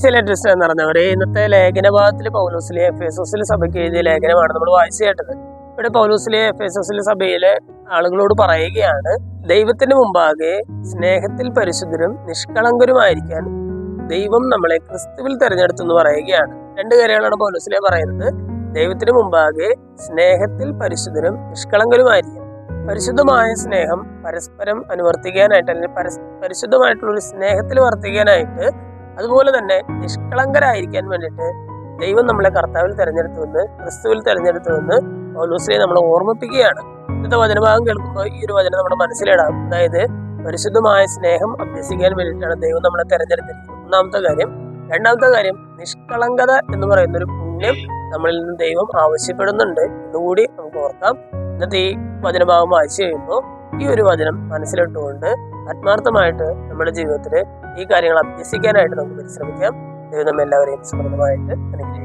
സിലറ്റിസ്റ്റ് എന്ന് പറഞ്ഞവരെ ഇന്നത്തെ ലേഖനഭാഗത്തിൽ പൗലോസിലെ എഫേസോസിലെ സഭയ്ക്ക് എഴുതിയ ലേഖനമാണ് നമ്മൾ വായിച്ചു കേട്ടത്. ഇവിടെ പൗലോസിലെ എഫേസോസിലെ സഭയിലെ ആളുകളോട് പറയുകയാണ്, ദൈവത്തിന് മുമ്പാകെ സ്നേഹത്തിൽ പരിശുദ്ധരും നിഷ്കളങ്കരുമായിരിക്കാൻ ദൈവം നമ്മളെ ക്രിസ്തുവിൽ തെരഞ്ഞെടുത്തു എന്ന് പറയുകയാണ്. രണ്ട് കാര്യങ്ങളാണ് പൗലോസിലെ പറയുന്നത്. ദൈവത്തിന് മുമ്പാകെ സ്നേഹത്തിൽ പരിശുദ്ധരും നിഷ്കളങ്കരുമായിരിക്കാൻ. പരിശുദ്ധമായ സ്നേഹം പരസ്പരം അനുവർത്തിക്കാനായിട്ട്, അല്ലെങ്കിൽ പരിശുദ്ധമായിട്ടുള്ള ഒരു സ്നേഹത്തിൽ വർത്തിക്കാനായിട്ട്, അതുപോലെ തന്നെ നിഷ്കളങ്കരായിരിക്കാൻ വേണ്ടിയിട്ട് ദൈവം നമ്മളെ കർത്താവിൽ തെരഞ്ഞെടുത്തുവെന്ന്, ക്രിസ്തുവിൽ തെരഞ്ഞെടുത്തുവെന്ന് പൗലോസിനെ നമ്മളെ ഓർമ്മിപ്പിക്കുകയാണ്. ഇന്നത്തെ വചനഭാഗം കേൾക്കുമ്പോൾ ഈ ഒരു വചനം നമ്മുടെ മനസ്സിലിടാം. അതായത് പരിശുദ്ധമായ സ്നേഹം അഭ്യസിക്കാൻ വേണ്ടിയിട്ടാണ് ദൈവം നമ്മളെ തെരഞ്ഞെടുത്തിരിക്കുന്നത്, ഒന്നാമത്തെ കാര്യം. രണ്ടാമത്തെ കാര്യം, നിഷ്കളങ്കത എന്ന് പറയുന്ന ഒരു പുണ്യം നമ്മളിൽ നിന്ന് ദൈവം ആവശ്യപ്പെടുന്നുണ്ട് എന്നുകൂടി നമുക്ക് ഓർക്കാം. ഇന്നത്തെ ഈ വചനഭാഗം വായിച്ചു കഴിയുമ്പോൾ ഈ ഒരു വചനം മനസ്സിലിട്ടുകൊണ്ട് ആത്മാർത്ഥമായിട്ട് നമ്മുടെ ജീവിതത്തിൽ ഈ കാര്യങ്ങൾ അഭ്യസിക്കാനായിട്ട് നമുക്ക് പരിശ്രമിക്കാം. ദൈവം നമ്മെല്ലാവരെയും സമൃദ്ധമായിട്ട് അനുഗ്രഹിക്കും.